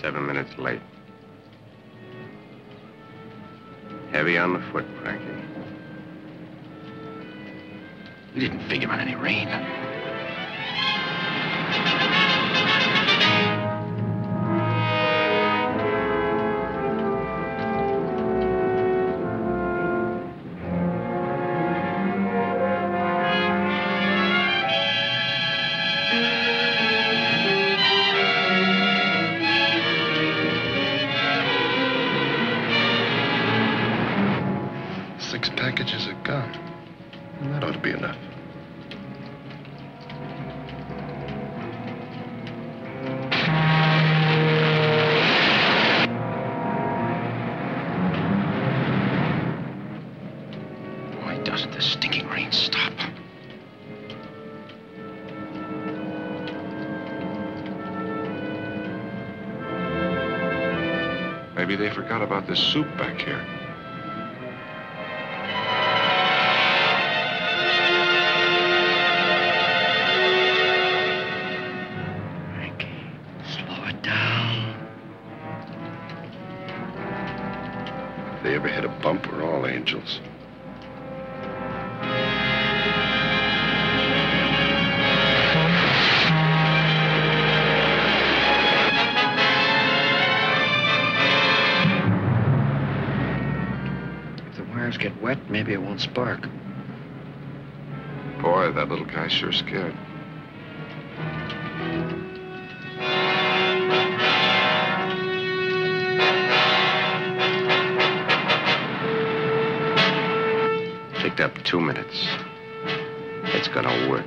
7 minutes late. Heavy on the foot, Frankie. We didn't figure on any rain. Packages of gum. That ought to be enough. Why doesn't the stinking rain stop? Maybe they forgot about this soup back here. If they ever hit a bump, we're all angels. If the wires get wet, maybe it won't spark. Boy, that little guy's sure scared. Picked up 2 minutes. It's gonna work.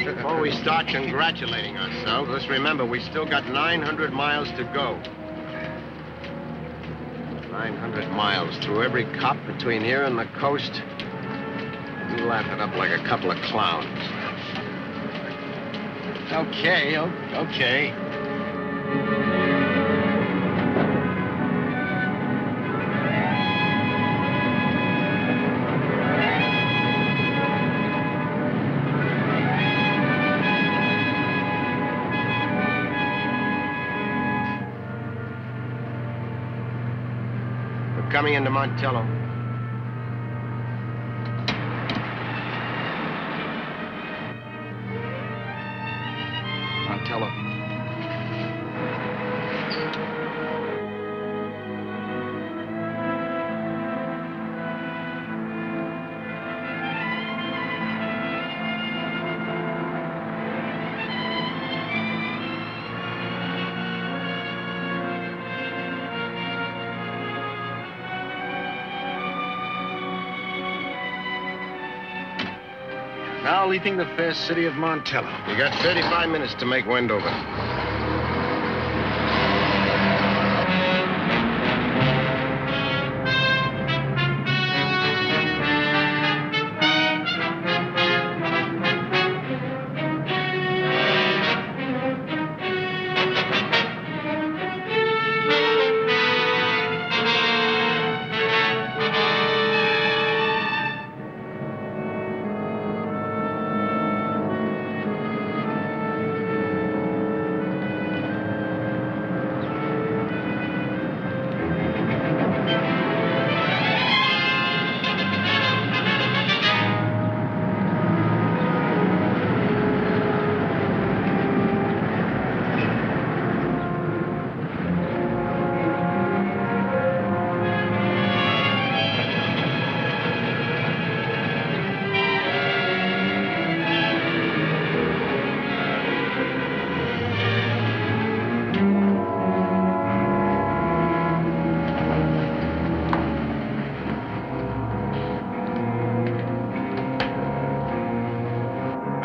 Before we start congratulating ourselves, let's remember we still got 900 miles to go. 900 miles through every cop between here and the coast. You laugh it up like a couple of clowns. Okay, okay. We're coming into Montello. Montello. Now leaving the fair city of Montello. You got 35 minutes to make Wendover.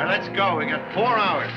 Let's go. We got 4 hours.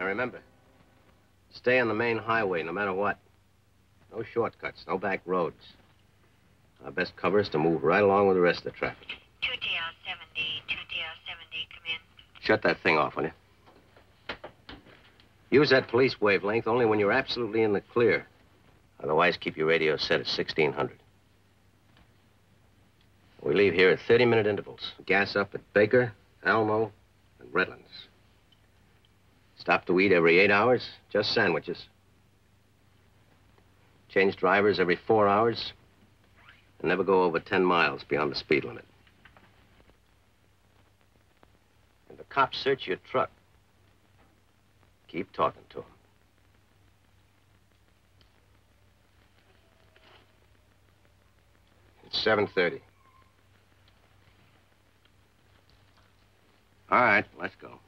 Remember, stay on the main highway no matter what. No shortcuts, no back roads. Our best cover is to move right along with the rest of the traffic. 2DR70, 2DR70, come in. Shut that thing off, will you? Use that police wavelength only when you're absolutely in the clear. Otherwise, keep your radio set at 1600. We leave here at 30-minute intervals. Gas up at Baker, Almo, and Redlands. Stop to eat every 8 hours, just sandwiches. Change drivers every 4 hours, and never go over 10 miles beyond the speed limit. If the cops search your truck, Keep talking to him. It's 7:30. All right, let's go.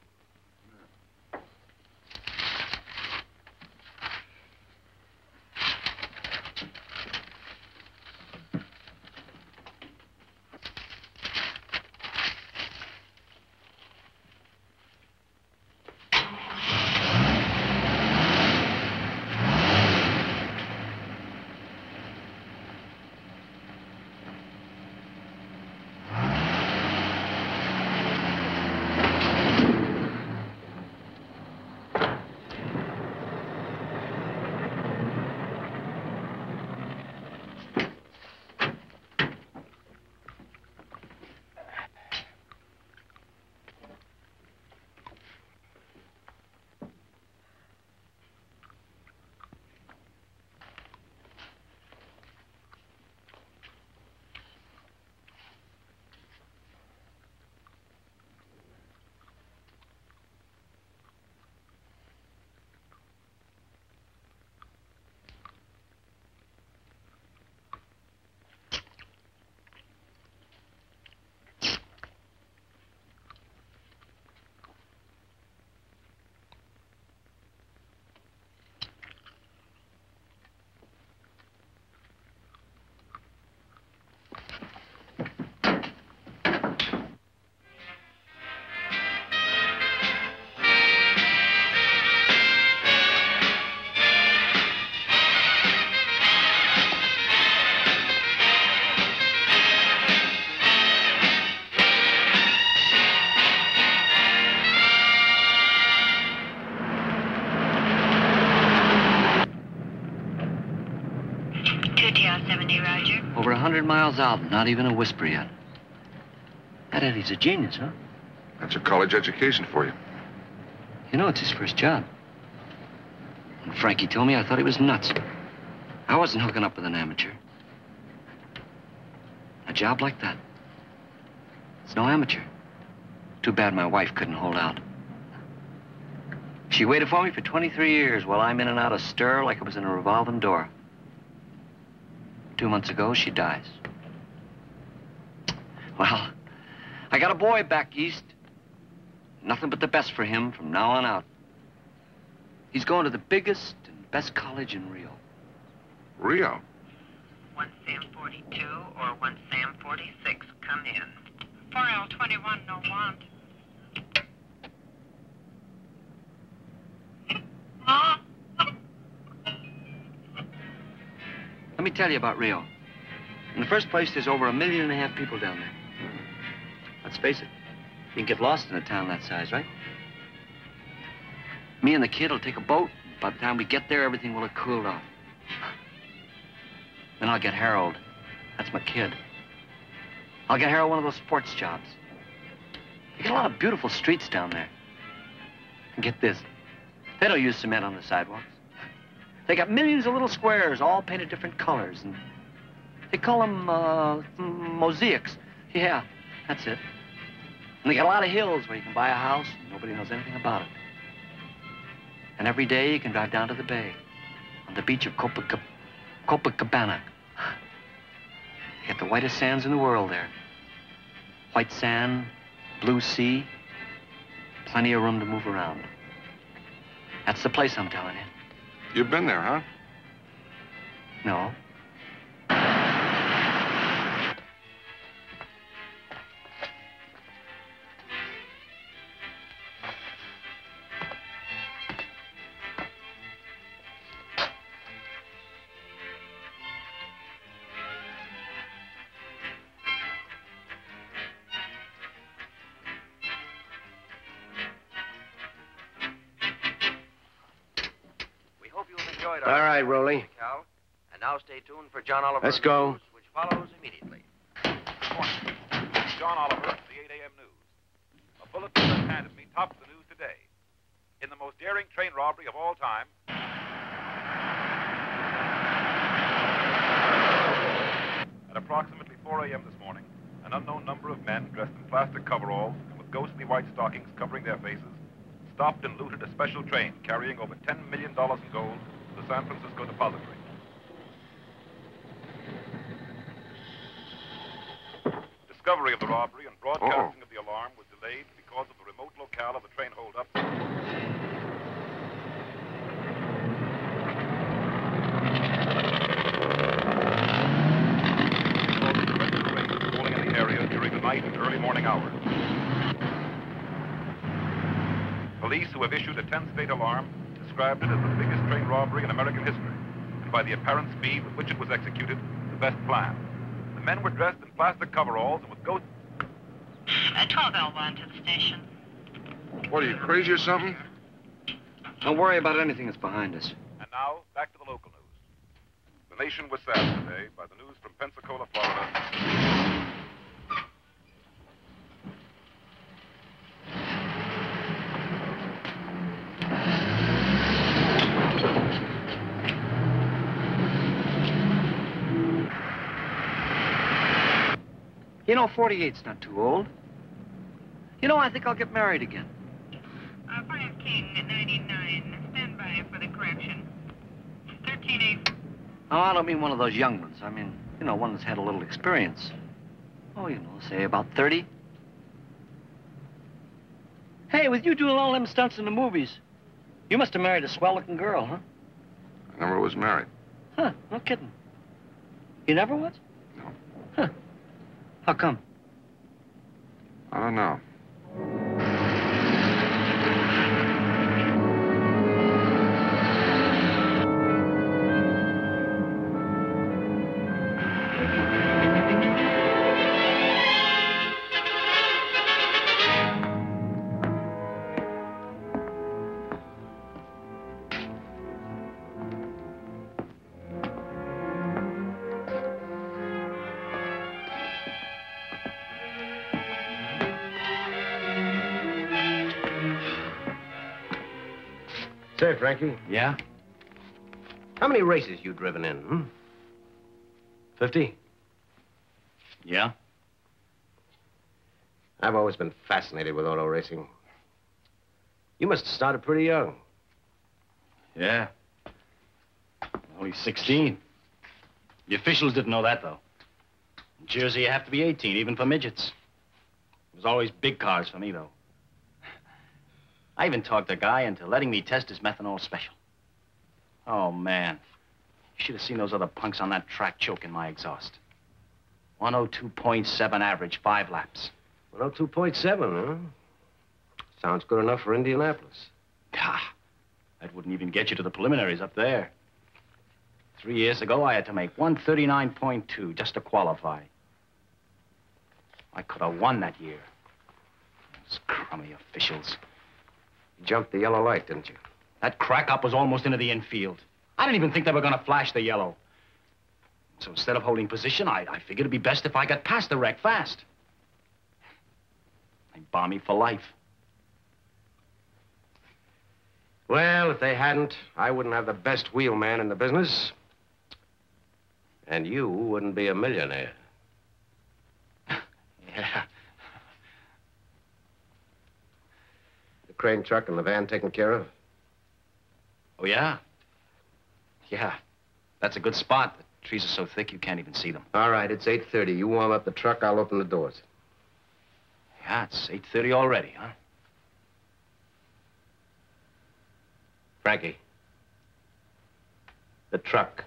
Over 100 miles out, not even a whisper yet. That Eddie's a genius, huh? That's a college education for you. You know, it's his first job. When Frankie told me, I thought he was nuts. I wasn't hooking up with an amateur. A job like that. It's no amateur. Too bad my wife couldn't hold out. She waited for me for 23 years while I'm in and out of stir like it was in a revolving door. 2 months ago, she dies. Well, I got a boy back east. Nothing but the best for him from now on out. He's going to the biggest and best college in Rio. Rio? 1 Sam 42 or 1 Sam 46, come in. 4L21, no want. Let me tell you about Rio. In the first place, there's over 1.5 million people down there. Let's face it, you can get lost in a town that size, right? Me and the kid will take a boat. By the time we get there, everything will have cooled off. Then I'll get Harold. That's my kid. I'll get Harold one of those sports jobs. You got a lot of beautiful streets down there. And get this, they don't use cement on the sidewalks. They got millions of little squares, all painted different colors, and they call them mosaics. Yeah, that's it. And they got a lot of hills where you can buy a house and nobody knows anything about it. And every day you can drive down to the bay, on the beach of Copacabana. You get the whitest sands in the world there. White sand, blue sea, plenty of room to move around. That's the place I'm telling you. You've been there, huh? No. All right, Rolly. And now stay tuned for John Oliver. Let's go. News, which follows immediately. Good morning. This is John Oliver of the 8 a.m. News. A bulletin that's handed me tops the news today. In the most daring train robbery of all time, at approximately 4 a.m. this morning, an unknown number of men dressed in plastic coveralls and with ghostly white stockings covering their faces stopped and looted a special train carrying over $10 million in gold to the San Francisco Depository. Discovery of the robbery and broadcasting of the alarm was delayed because of the remote locale of the train holdup. Falling in the area during the night and early morning hours. Police who have issued a 10-state alarm described it as the biggest train robbery in American history, and by the apparent speed with which it was executed, the best plan. The men were dressed in plastic coveralls and with ghost... 12L1 to the station. What, are you crazy or something? Don't worry about anything that's behind us. And now, back to the local news. The nation was saddened today by the news from Pensacola, Florida. You know, 48's not too old. You know, I think I'll get married again. 5 King at 99. Stand by for the correction. 13A. Oh, I don't mean one of those young ones. I mean, you know, one that's had a little experience. Oh, you know, say about 30. Hey, with you doing all them stunts in the movies, you must have married a swell-looking girl, huh? I never was married. Huh, no kidding. You never was? No. Huh. How come? I don't know. Say, Frankie, Yeah? how many races you driven in, 50? Yeah? I've always been fascinated with auto racing. You must have started pretty young. Yeah. Only 16. The officials didn't know that, though. In Jersey, you have to be 18, even for midgets. It was always big cars for me, though. I even talked a guy into letting me test his methanol special. Oh, man. You should have seen those other punks on that track choking my exhaust. 102.7 average, 5 laps. 102.7, huh? Sounds good enough for Indianapolis. Ah, that wouldn't even get you to the preliminaries up there. 3 years ago, I had to make 139.2 just to qualify. I could have won that year. Those crummy officials. You jumped the yellow light, didn't you? That crack-up was almost into the infield. I didn't even think they were going to flash the yellow. So instead of holding position, I figured it'd be best if I got past the wreck fast. They bomb me for life. Well, if they hadn't, I wouldn't have the best wheelman in the business. And you wouldn't be a millionaire. Yeah. The crane truck and the van taken care of? Oh, yeah? Yeah. That's a good spot. The trees are so thick you can't even see them. All right, it's 8:30. You warm up the truck, I'll open the doors. Yeah, it's 8:30 already, huh? Frankie. The truck.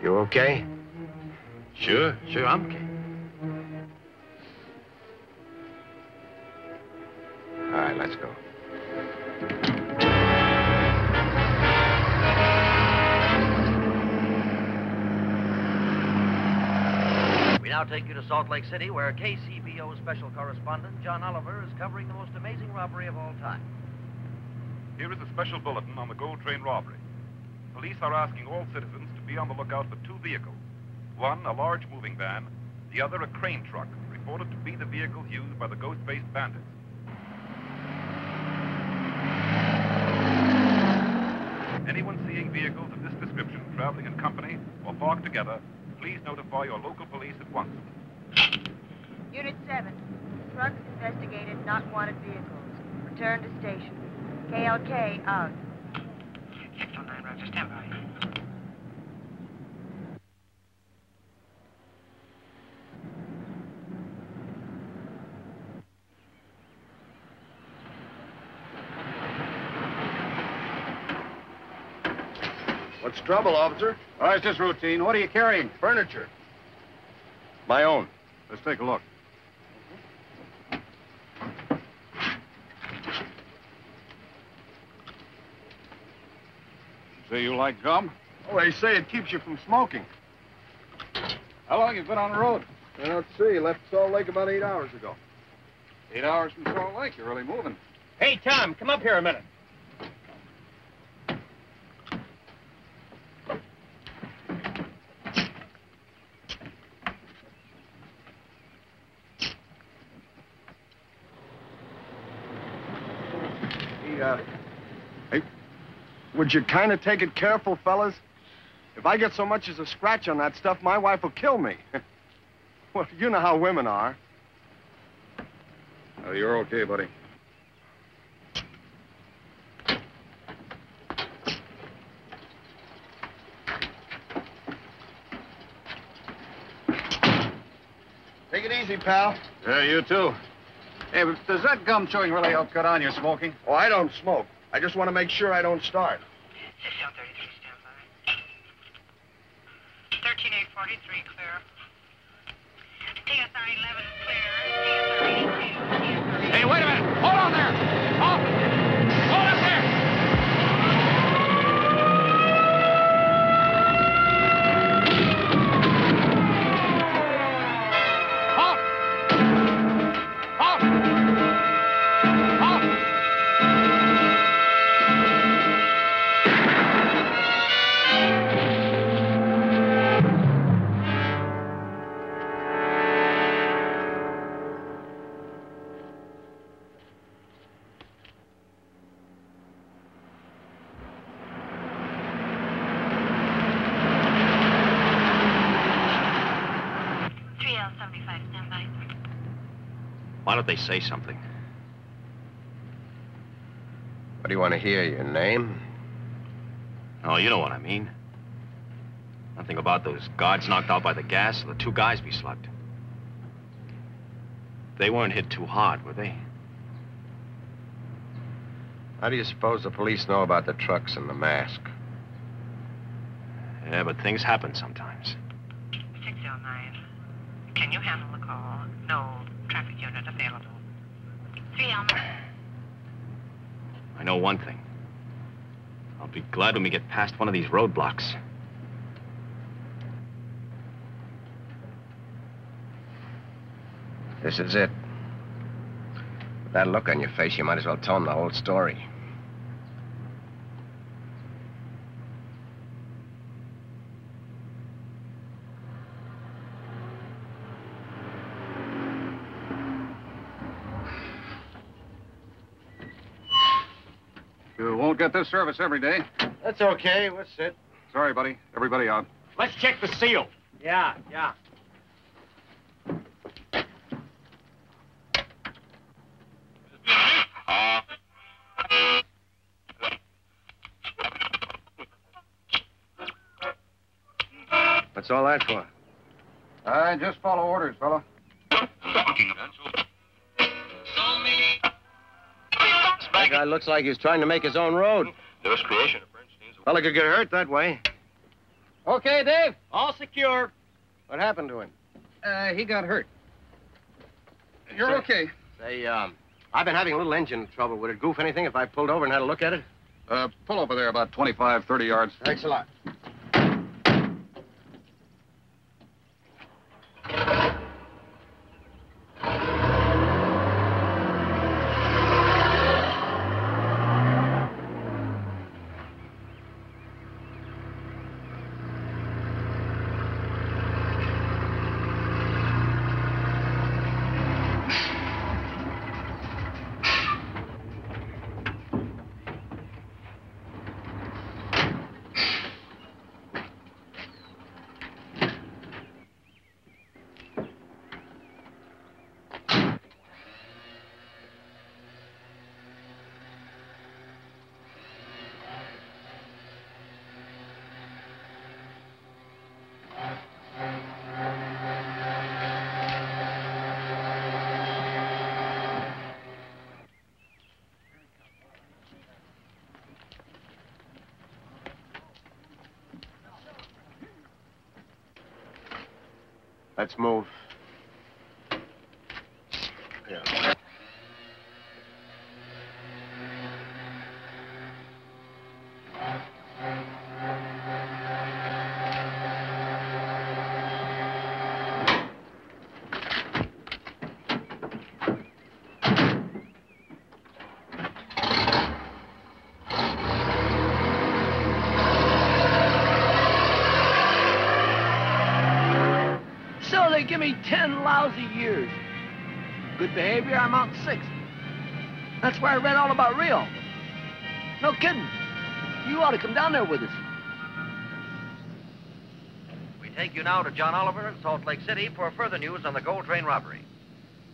You okay? Sure, I'm okay. All right, let's go. We now take you to Salt Lake City, where KCBO special correspondent John Oliver is covering the most amazing robbery of all time. here is a special bulletin on the gold train robbery. Police are asking all citizens to be on the lookout for two vehicles. One, a large moving van, the other, a crane truck, reported to be the vehicles used by the ghost-faced bandits. Anyone seeing vehicles of this description traveling in company or parked together, please notify your local police at once. Unit 7. Trucks investigated, not wanted vehicles. Return to station. KLK out. 609, Roger, stand by. What's trouble, officer? Oh, it's just routine. What are you carrying? Furniture. My own. Let's take a look. Say you like gum? Oh, they say it keeps you from smoking. How long you been on the road? Let's see. Left Salt Lake about 8 hours ago. 8 hours from Salt Lake. You're really moving. Hey, Tom, come up here a minute. Hey, would you kind of take it careful, fellas? If I get so much as a scratch on that stuff, my wife will kill me. Well, you know how women are. Oh, you're okay, buddy. Take it easy, pal. Yeah, you too. Hey, but does that gum chewing really help cut on your smoking? Oh, I don't smoke. I just want to make sure I don't start. 633, stand by. 13843, clear. TSR 11 clear. TSR 82. Hey, wait a minute. Hold on there. Halt. Hold up there. Halt. Halt. Halt. Why don't they say something? What do you want to hear? Your name? Oh, you know what I mean. Nothing about those guards knocked out by the gas or the two guys we slugged. They weren't hit too hard, were they? How do you suppose the police know about the trucks and the mask? Yeah, but things happen sometimes. 609. Can you handle the call? No traffic unit available. 309. I know one thing. I'll be glad when we get past one of these roadblocks. This is it. With that look on your face, you might as well tell them the whole story. You won't get this service every day. That's okay. We'll sit. Sorry, buddy. Everybody out. Let's check the seal. Yeah. What's all that for? Just follow orders, fella. That guy looks like he's trying to make his own road. Newest creation of Bernstein's. Fella could get hurt that way. Okay, Dave. All secure. What happened to him? He got hurt. You're okay. Say, I've been having a little engine trouble. Would it goof anything if I pulled over and had a look at it? Pull over there about 25, 30 yards. Thanks a lot. Let's move. Yeah. So they give me 10 lousy years. Good behavior, I'm out 6. That's where I read all about Rio. No kidding. You ought to come down there with us. We take you now to John Oliver, Salt Lake City, for further news on the gold train robbery.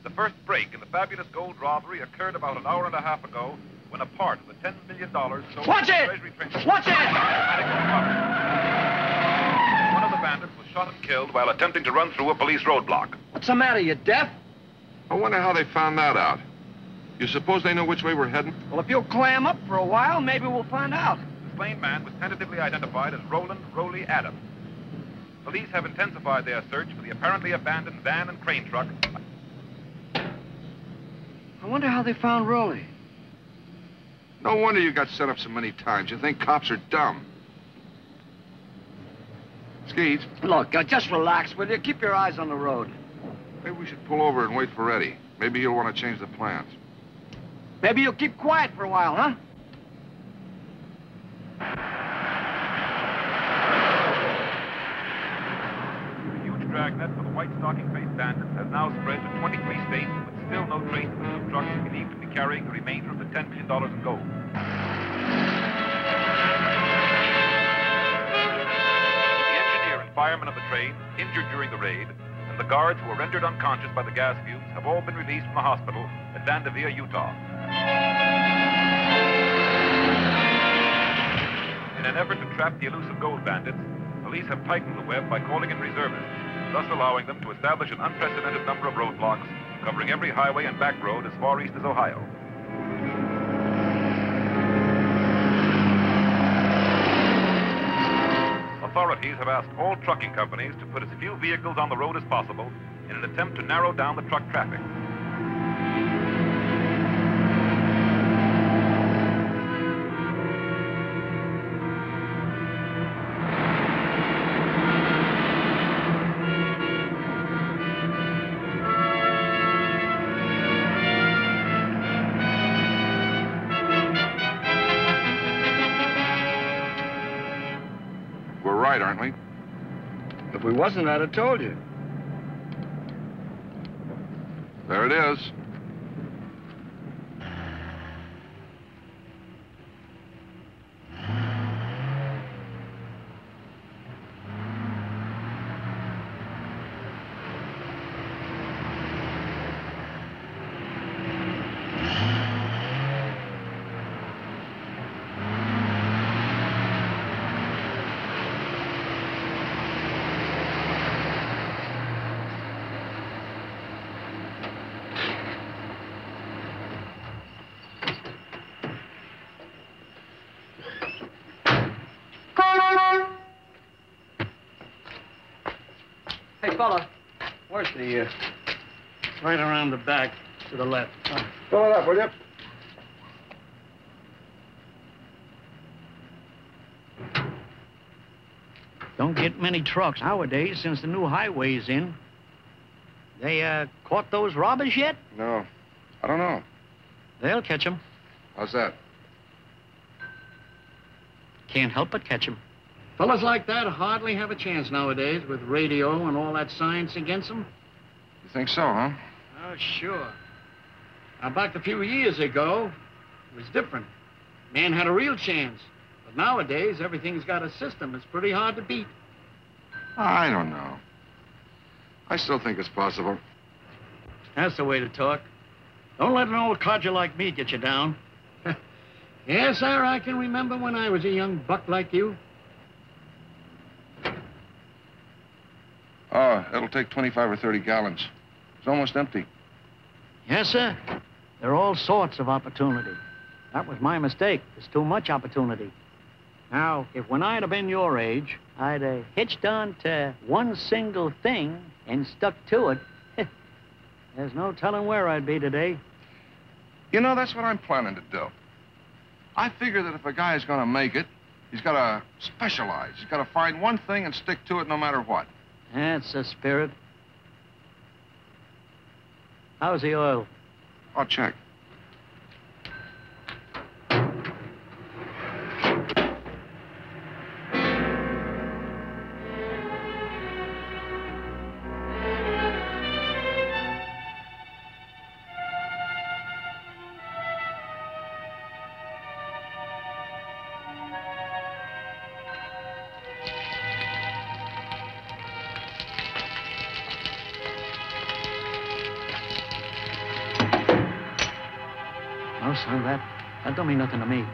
The first break in the fabulous gold robbery occurred about an hour and a half ago when a part of the $10 million sold Watch to the it! Treasury Treasury. Watch it! One of the bandits was shot and killed while attempting to run through a police roadblock. What's the matter, you deaf? I wonder how they found that out. You suppose they know which way we're heading? Well, if you'll clam up for a while, maybe we'll find out. The slain man was tentatively identified as Roland Rowley Adams. Police have intensified their search for the apparently abandoned van and crane truck. I wonder how they found Rowley. No wonder you got set up so many times. You think cops are dumb. Skeets, Look, just relax, will you? Keep your eyes on the road. maybe we should pull over and wait for Eddie. Maybe he'll want to change the plans. Maybe you'll keep quiet for a while, huh? The huge dragnet for the white stocking-faced bandits has now spread to 23 states, with still no trace of the two trucks believed to be carrying the remainder of the $10 million in gold. The engineer and firemen of the train, injured during the raid, and the guards who were rendered unconscious by the gas fumes have all been released from the hospital at Vanderveer, Utah. In an effort to trap the elusive gold bandits, police have tightened the web by calling in reservists, thus allowing them to establish an unprecedented number of roadblocks, covering every highway and back road as far east as Ohio. Authorities have asked all trucking companies to put as few vehicles on the road as possible in an attempt to narrow down the truck traffic. Aren't we? If we wasn't, I'd have told you. There it is. Hey, fella, where's the, right around the back, to the left. Fill it up, will you? Don't get many trucks nowadays since the new highway's in. They, caught those robbers yet? No, I don't know. They'll catch 'em. How's that? Can't help but catch 'em. Fellas like that hardly have a chance nowadays with radio and all that science against them. You think so, huh? Oh, sure. Now, back a few years ago, it was different. Man had a real chance. But nowadays, everything's got a system. It's pretty hard to beat. I don't know. I still think it's possible. That's the way to talk. Don't let an old codger like me get you down. Yes, sir, I can remember when I was a young buck like you. Oh, it'll take 25 or 30 gallons. It's almost empty. Yes, sir. There are all sorts of opportunity. That was my mistake. There's too much opportunity. Now, if when I'd have been your age, I'd have hitched on to one single thing, and stuck to it, there's no telling where I'd be today. You know, that's what I'm planning to do. I figure that if a guy is going to make it, he's got to specialize. He's got to find one thing and stick to it no matter what. That's the spirit. How's the oil? I'll check. No, son, that don't mean nothing to me.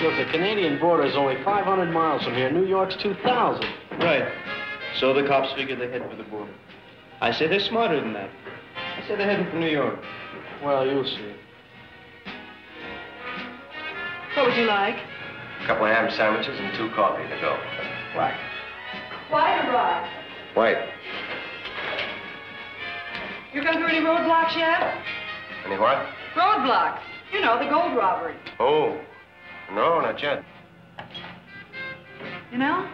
Look, the Canadian border is only 500 miles from here. New York's 2,000. Right. So the cops figure they're heading for the border. I say they're smarter than that. I say they're heading for New York. Well, you'll see. What would you like? A couple of ham sandwiches and 2 coffee to go. Black. White or rye? White. You come through any roadblocks yet? Any what? Roadblocks. You know, the gold robbery. Oh. No, not yet. You know,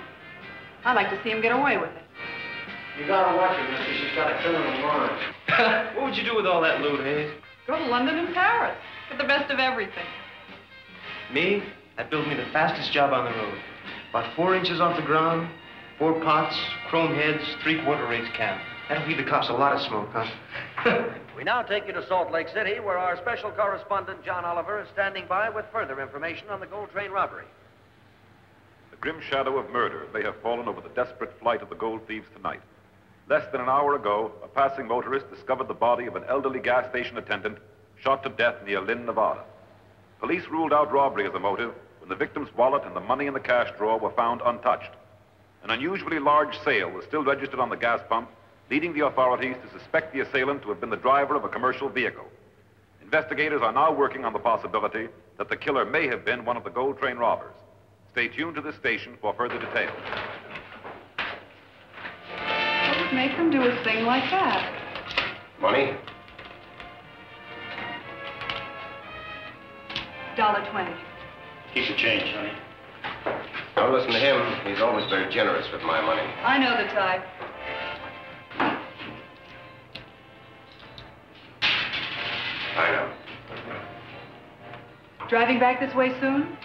I'd like to see him get away with it. You gotta watch her, mister. She's got a criminal mind. What would you do with all that loot, Hayes? Go to London and Paris. Get the best of everything. Me? That built me the fastest job on the road. About 4 inches off the ground, 4 pots, chrome heads, 3/4 race cam. That'll feed the cops a lot of smoke, huh? We now take you to Salt Lake City, where our special correspondent, John Oliver, is standing by with further information on the gold train robbery. The grim shadow of murder may have fallen over the desperate flight of the gold thieves tonight. Less than an hour ago, a passing motorist discovered the body of an elderly gas station attendant shot to death near Lynn, Nevada. Police ruled out robbery as a motive when the victim's wallet and the money in the cash drawer were found untouched. An unusually large sale was still registered on the gas pump, leading the authorities to suspect the assailant to have been the driver of a commercial vehicle. Investigators are now working on the possibility that the killer may have been one of the gold train robbers. Stay tuned to this station for further details. What would make them do a thing like that? Money? $1.20. Keep the change, honey. Don't listen to him. He's always very generous with my money. I know the type. I know. Driving back this way soon?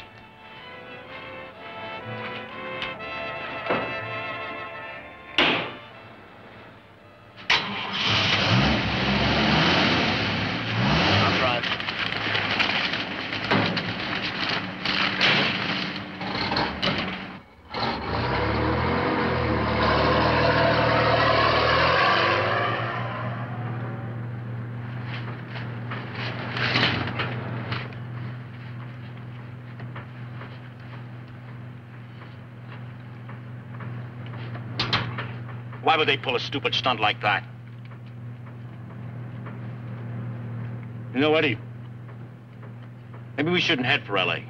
I'll drive. Why would they pull a stupid stunt like that? You know, Eddie, maybe we shouldn't head for L.A.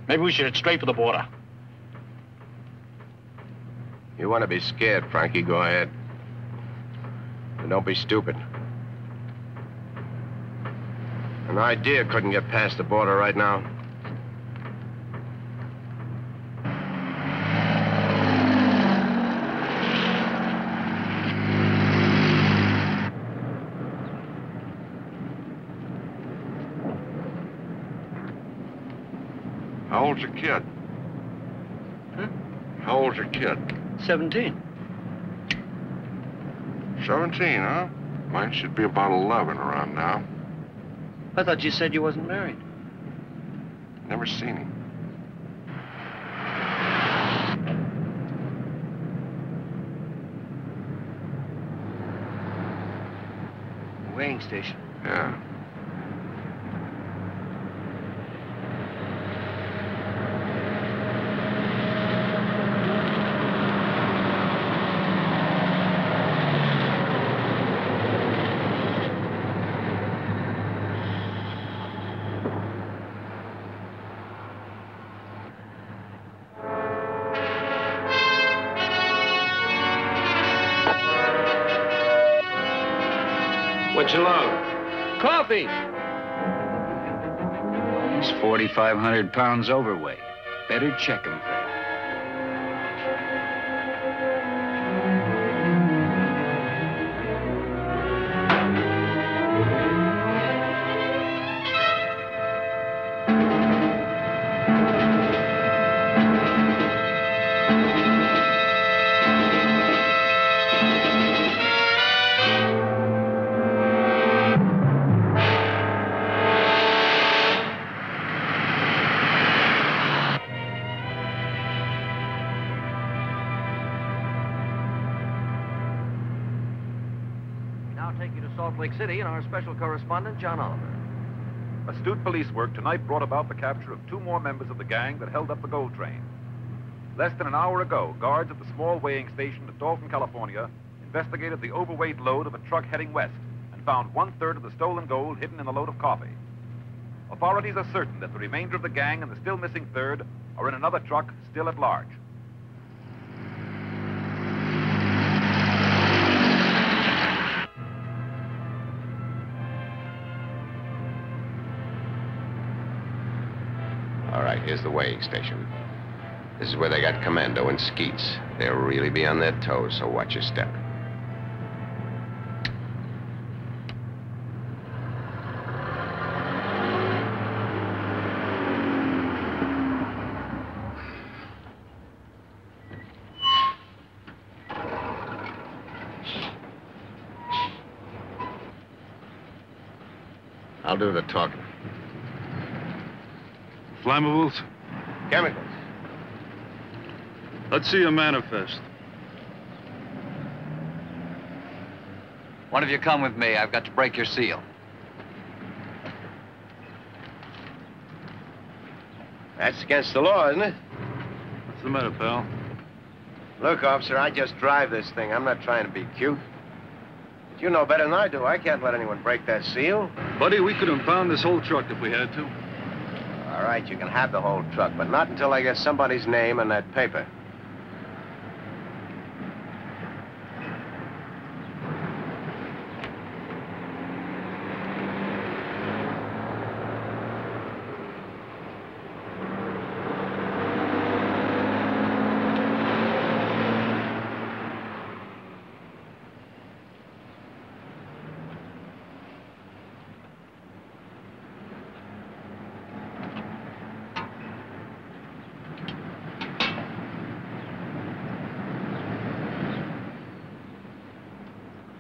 Maybe we should head straight for the border. You want to be scared, Frankie, go ahead. But don't be stupid. An idea couldn't get past the border right now. How old's your kid? Huh? How old's your kid? 17. 17, huh? Mine should be about 11 around now. I thought you said you wasn't married. Never seen him. Weighing station. Yeah. What you love? Coffee! He's 4,500 pounds overweight. Better check him. Salt Lake City and our special correspondent, John Oliver. Astute police work tonight brought about the capture of 2 more members of the gang that held up the gold train. Less than an hour ago, guards at the small weighing station at Dalton, California, investigated the overweight load of a truck heading west and found 1/3 of the stolen gold hidden in the load of coffee. Authorities are certain that the remainder of the gang and the still missing third are in another truck still at large. All right, here's the weighing station. This is where they got Commando and Skeets. They'll really be on their toes, so watch your step. I'll do the talking. Flammables? Chemicals. Let's see a manifest. One of you come with me. I've got to break your seal. That's against the law, isn't it? What's the matter, pal? Look, officer, I just drive this thing. I'm not trying to be cute. But you know better than I do. I can't let anyone break that seal. Buddy, we could impound this whole truck if we had to. All right, you can have the whole truck, but not until I get somebody's name on that paper.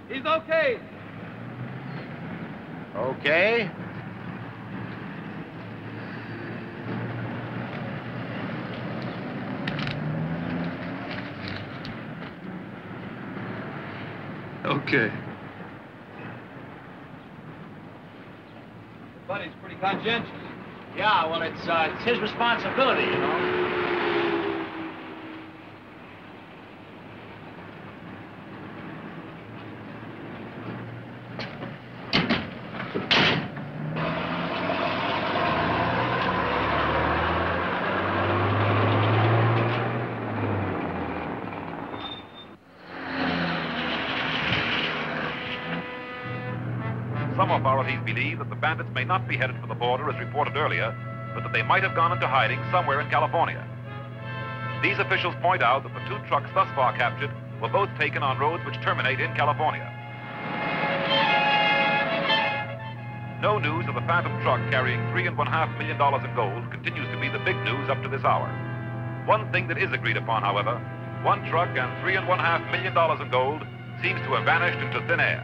He's okay. Okay. Okay. Buddy's pretty conscientious. Yeah, well, it's his responsibility, you know. authorities believe that the bandits may not be headed for the border as reported earlier, but that they might have gone into hiding somewhere in California. These officials point out that the 2 trucks thus far captured were both taken on roads which terminate in California. No news of the phantom truck carrying $3.5 million in gold continues to be the big news up to this hour. One thing that is agreed upon, however, 1 truck and $3.5 million in gold seems to have vanished into thin air.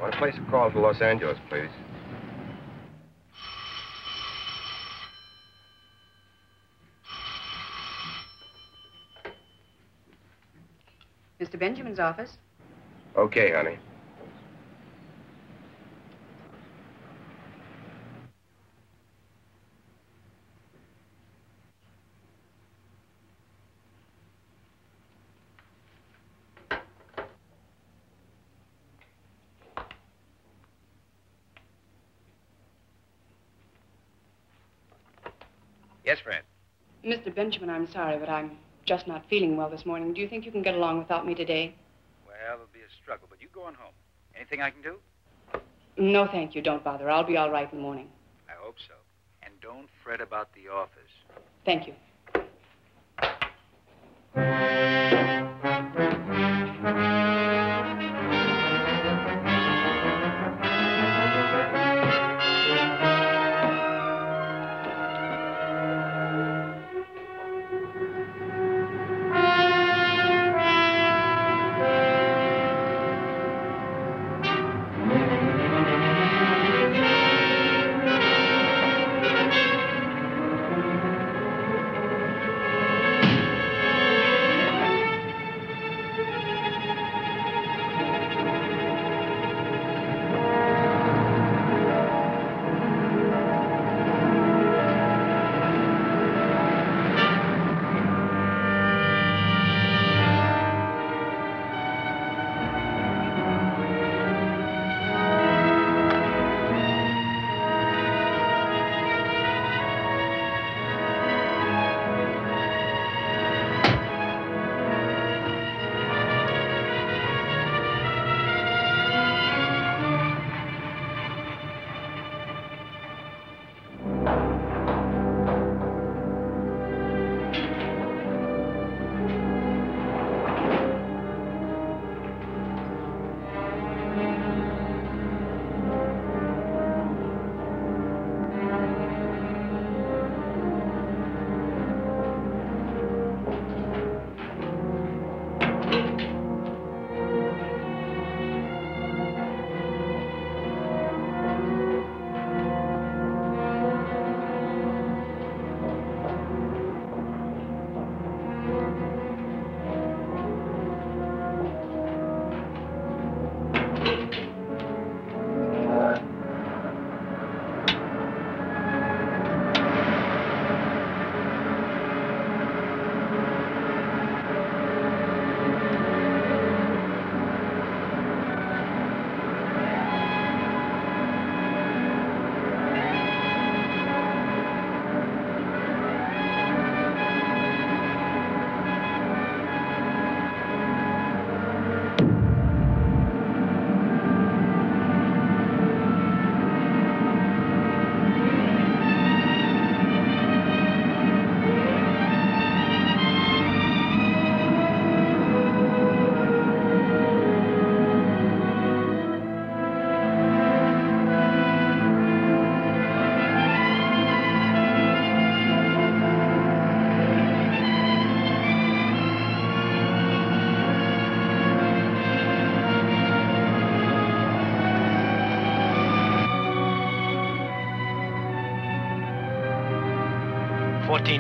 Want to place a call to Los Angeles, please. Mr. Benjamin's office. Okay, honey. Yes, Fred. Mr. Benjamin, I'm sorry, but I'm just not feeling well this morning. Do you think you can get along without me today? Well, it'll be a struggle, but you go on home. Anything I can do? No, thank you. Don't bother. I'll be all right in the morning. I hope so. And don't fret about the office. Thank you.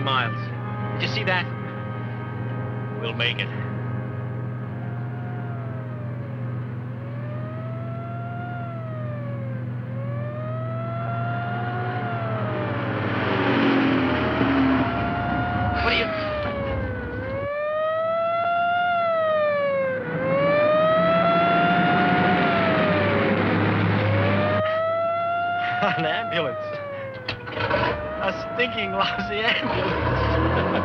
miles. Did you see that? We'll make it. An ambulance. A stinking, lousy ambulance.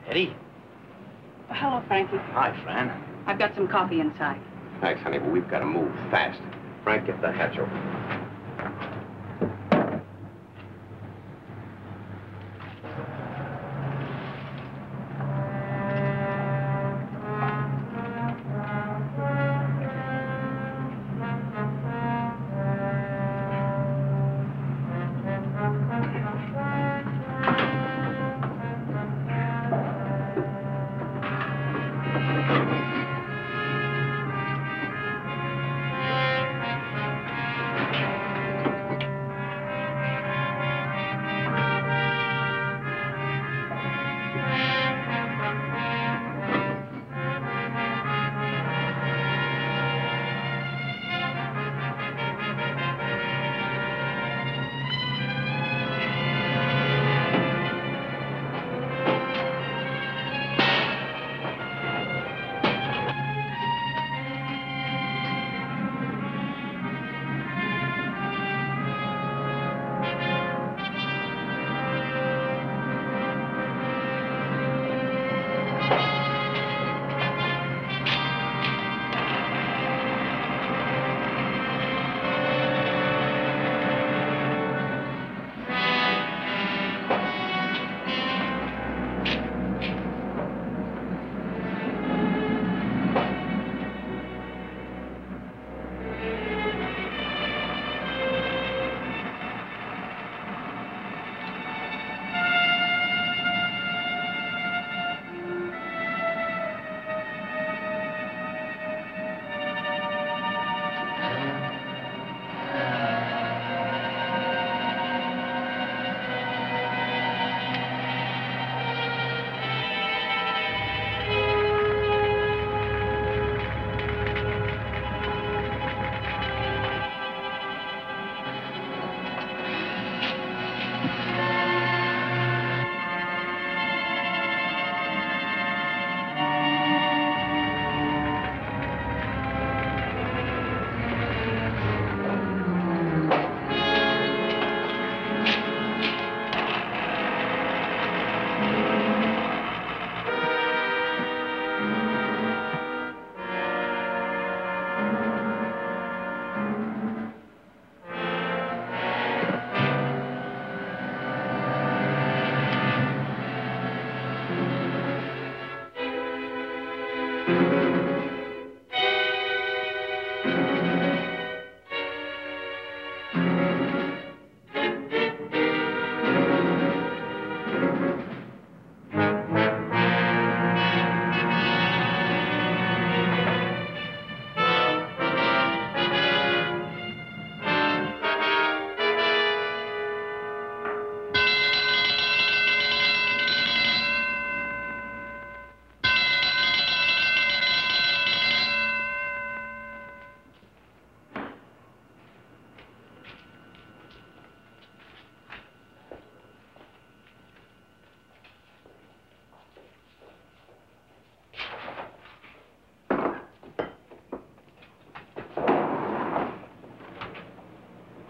Eddie? Hello, Frankie. Hi, Fran. I've got some coffee inside. Thanks, honey, but we've got to move fast. Frank, get the hatch open.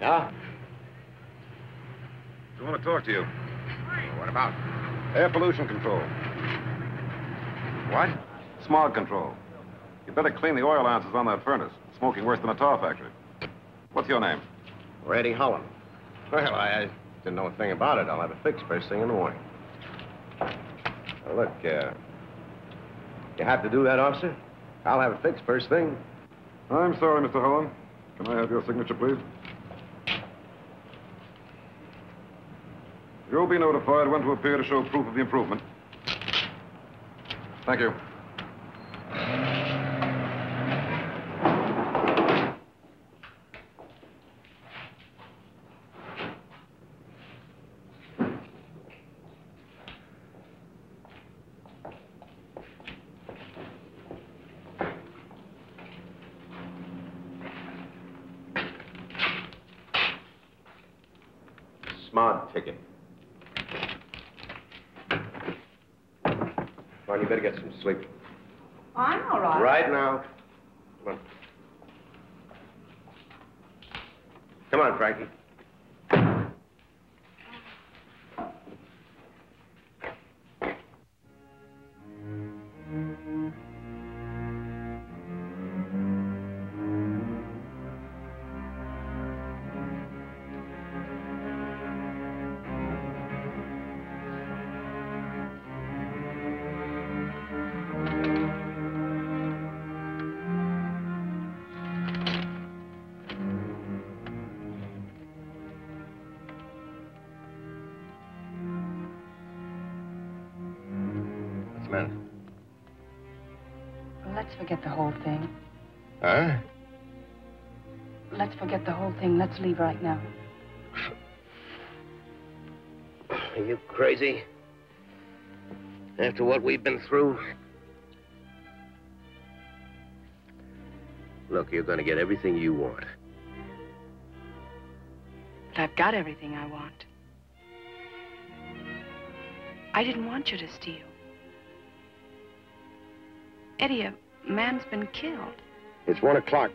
Yeah? I want to talk to you. What about? Air pollution control. What? Smog control. You better clean the oil ounces on that furnace. It's smoking worse than a tar factory. What's your name? Eddie Holland. Well, I didn't know a thing about it. I'll have it fixed first thing in the morning. Now, look, you have to do that, officer? I'll have it fixed first thing. I'm sorry, Mr. Holland. Can I have your signature, please? You'll be notified when to appear to show proof of the improvement. Thank you. Smart ticket. Come on, you better get some sleep. I'm all right. Right now. Come on. Come on, Frankie. Let's forget the whole thing. Huh? Let's forget the whole thing. Let's leave right now. Are you crazy? After what we've been through? Look, you're going to get everything you want. But I've got everything I want. I didn't want you to steal. Eddie, a man's been killed. It's 1 o'clock.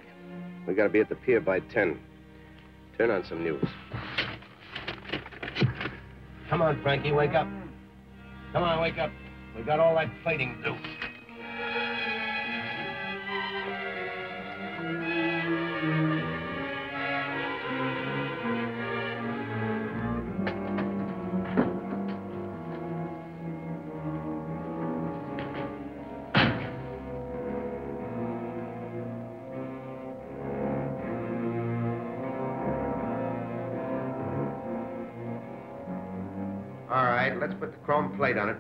We got to be at the pier by 10. Turn on some news. Come on, Frankie, wake up. Come on, wake up. We got all that plating to do. All right, let's put the chrome plate on it.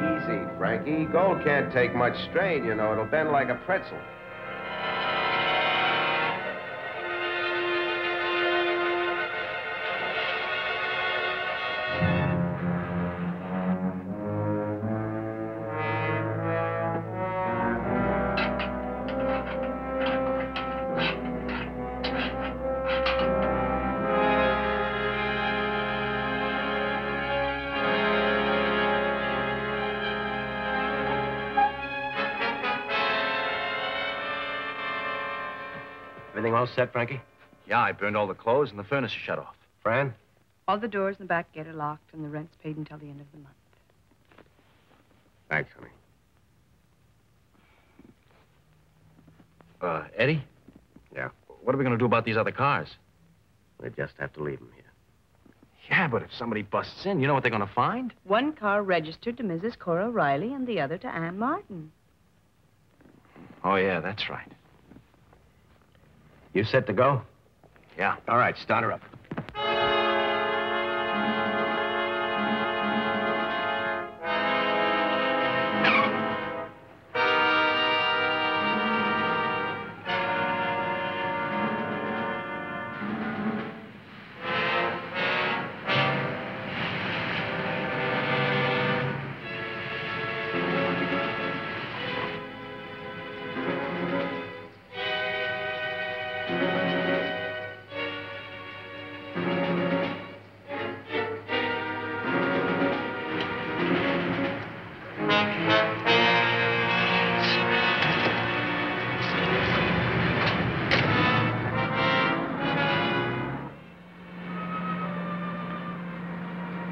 Easy, Frankie. Gold can't take much strain, you know. It'll bend like a pretzel. Everything all set, Frankie? Yeah, I burned all the clothes and the furnace is shut off. Fran? All the doors in the back gate are locked, and the rent's paid until the end of the month. Thanks, honey. Eddie? Yeah? What are we going to do about these other cars? We just have to leave them here. Yeah, but if somebody busts in, you know what they're going to find? One car registered to Mrs. Cora Riley and the other to Ann Martin. Oh, yeah, that's right. You set to go? Yeah. All right, start her up.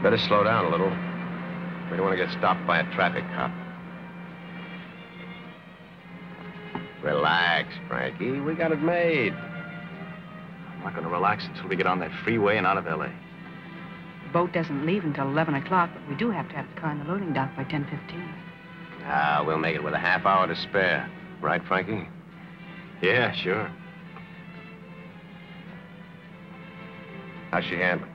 Better slow down a little. We don't want to get stopped by a traffic cop. Relax, Frankie. We got it made. I'm not going to relax until we get on that freeway and out of L.A. The boat doesn't leave until 11 o'clock, but we do have to have the car in the loading dock by 10:15. Ah, we'll make it with a half hour to spare. Right, Frankie? Yeah, sure. How's she handling?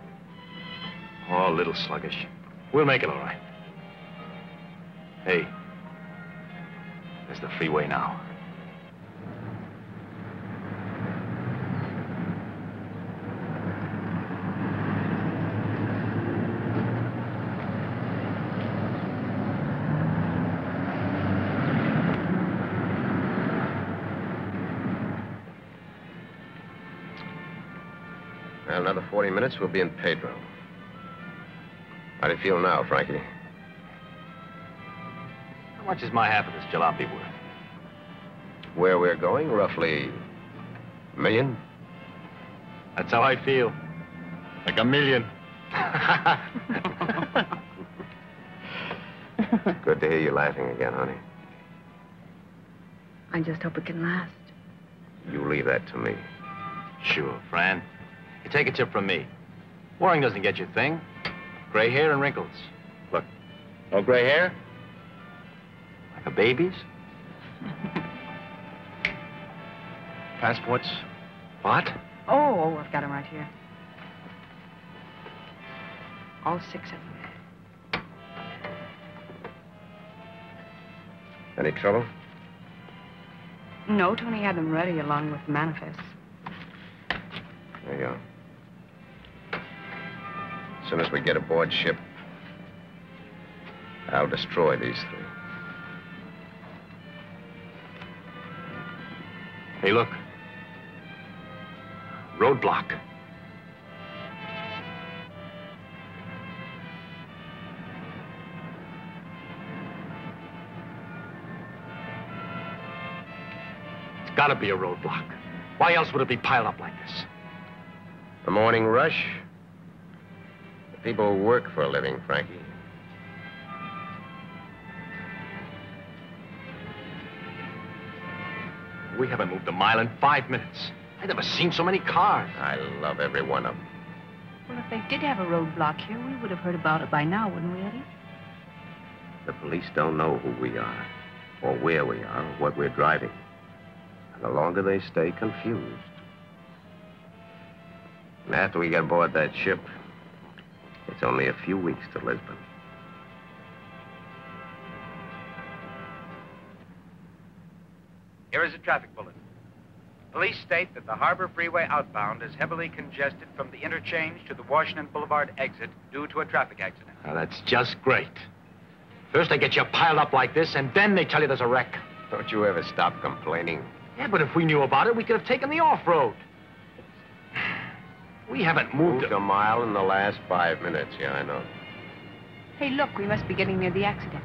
Oh, a little sluggish. We'll make it all right. Hey, there's the freeway now. Well, another 40 minutes, we'll be in Pedro. How do you feel now, Frankie? How much is my half of this jalopy worth? Where we're going, roughly $1 million? That's how I feel. Like $1 million. Good to hear you laughing again, honey. I just hope it can last. You leave that to me. Sure, Fran. You take a tip from me. Worrying doesn't get you a thing. Gray hair and wrinkles. Look, no gray hair? Like a baby's? Passports? What? Oh, I've got them right here. All 6 of them. Any trouble? No, Tony had them ready along with the manifests. There you go. As soon as we get aboard ship, I'll destroy these 3. Hey, look. Roadblock. It's gotta be a roadblock. Why else would it be piled up like this? The morning rush? The people who work for a living, Frankie. We haven't moved a mile in 5 minutes. I've never seen so many cars. I love every one of them. Well, if they did have a roadblock here, we would have heard about it by now, wouldn't we, Eddie? The police don't know who we are, or where we are, or what we're driving. And the longer they stay confused. And after we get aboard that ship, it's only a few weeks to Lisbon. Here is a traffic bulletin. Police state that the Harbor Freeway outbound is heavily congested from the interchange to the Washington Boulevard exit due to a traffic accident. Now, that's just great. First they get you piled up like this, and then they tell you there's a wreck. Don't you ever stop complaining. Yeah, but if we knew about it, we could have taken the off-road. We haven't moved a mile in the last 5 minutes. Yeah, I know. Hey, look, we must be getting near the accident.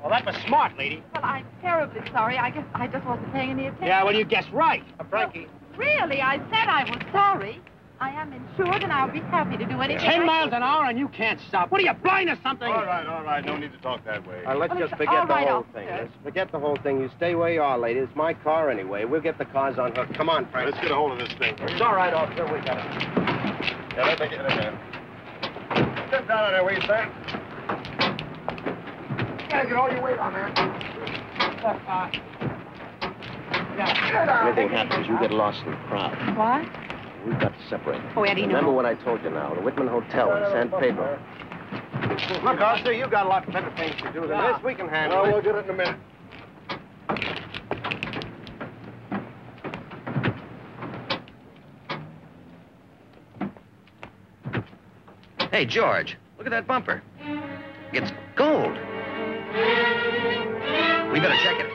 Well, that was smart, lady. Well, I'm terribly sorry. I guess I just wasn't paying any attention. Yeah, well, you guessed right. Frankie. Really, I said I was sorry. I am insured, and I'll be happy to do anything. 10 miles an hour, and you can't stop. What are you, blind or something? All right. No need to talk that way. Let's Well, just all forget the right, whole officer. thing. Let's forget the whole thing. You stay where you are, lady. It's my car anyway. We'll get the cars on hook. Come on, Frank. Let's get a hold of this thing. It's all right, officer. We got it. Yeah, let me get in there. Step down on there, will you, sir? You gotta get all your weight on there. Anything happens, you get lost in the crowd. What? We've got to separate. Oh, Eddie, no. Remember what I told you now. The Whitman Hotel in San Pedro. Look, officer, you got a lot better things to do than this. We can handle Well, it. we'll get it in a minute. Hey, George, look at that bumper. It's gold. We better check it.